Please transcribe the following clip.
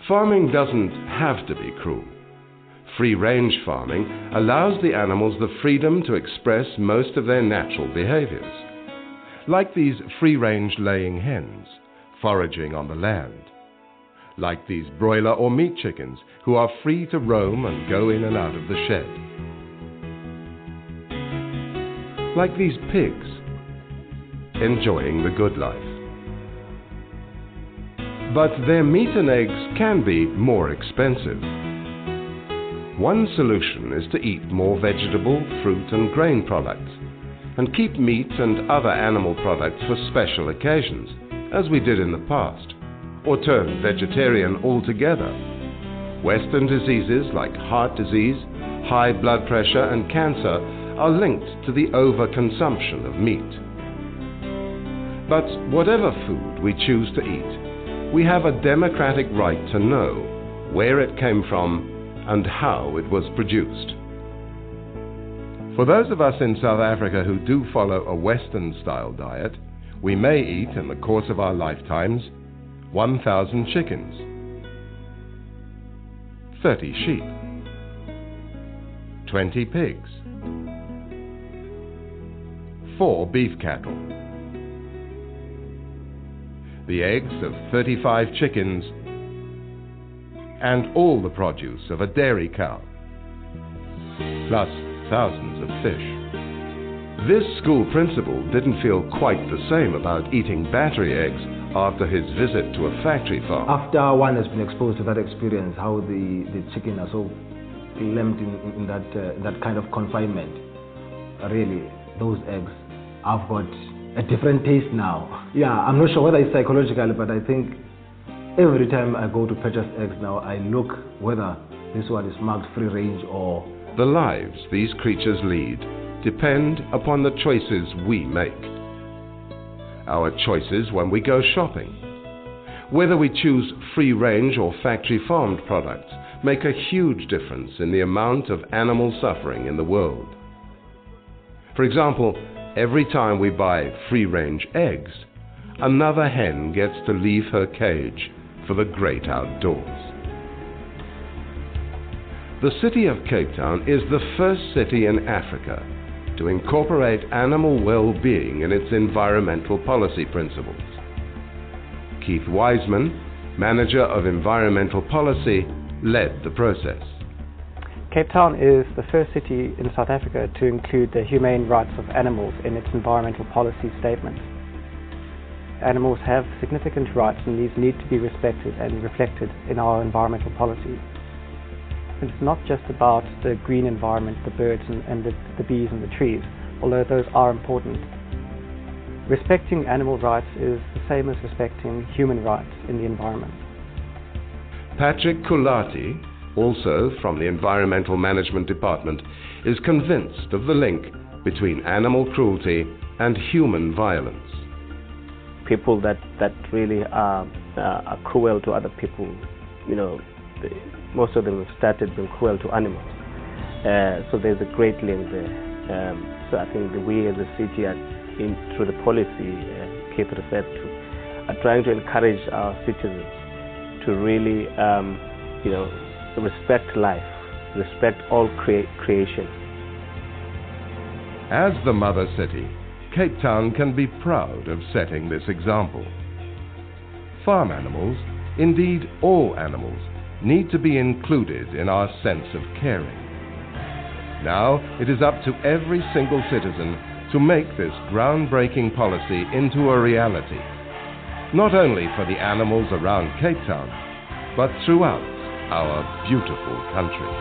Farming doesn't have to be cruel. Free-range farming allows the animals the freedom to express most of their natural behaviors, like these free-range laying hens, foraging on the land, like these broiler or meat chickens who are free to roam and go in and out of the shed, like these pigs, enjoying the good life. But their meat and eggs can be more expensive. One solution is to eat more vegetable, fruit and grain products, and keep meat and other animal products for special occasions, as we did in the past, or turn vegetarian altogether. Western diseases like heart disease, high blood pressure and cancer are linked to the overconsumption of meat. But whatever food we choose to eat, we have a democratic right to know where it came from and how it was produced. For those of us in South Africa who do follow a Western-style diet, we may eat, in the course of our lifetimes, 1,000 chickens, 30 sheep, 20 pigs, 4 beef cattle, the eggs of 35 chickens, and all the produce of a dairy cow, plus thousands of fish. This school principal didn't feel quite the same about eating battery eggs after his visit to a factory farm. After one has been exposed to that experience, how the chicken are so clamped in that kind of confinement, really, those eggs have got a different taste now. Yeah, I'm not sure whether it's psychological, but I think every time I go to purchase eggs now, I look whether this one is marked free range or... The lives these creatures lead depend upon the choices we make. Our choices when we go shopping. Whether we choose free-range or factory-farmed products make a huge difference in the amount of animal suffering in the world. For example, every time we buy free-range eggs, another hen gets to leave her cage for the great outdoors. The city of Cape Town is the first city in Africa to incorporate animal well-being in its environmental policy principles. Keith Wiseman, Manager of Environmental Policy, led the process. Cape Town is the first city in South Africa to include the humane rights of animals in its environmental policy statement. Animals have significant rights and these need to be respected and reflected in our environmental policy. It's not just about the green environment, the birds and the bees and the trees, although those are important. Respecting animal rights is the same as respecting human rights in the environment. Patrick Kulati, also from the Environmental Management Department, is convinced of the link between animal cruelty and human violence. People that really are cruel to other people, you know, most of them have started being cruel to animals. So there's a great link there. So I think that we as a city, through the policy Keith referred to, are trying to encourage our citizens to really, respect life, respect all creation. As the mother city, Cape Town can be proud of setting this example. Farm animals, indeed all animals, need to be included in our sense of caring. Now it is up to every single citizen to make this groundbreaking policy into a reality, not only for the animals around Cape Town, but throughout our beautiful country.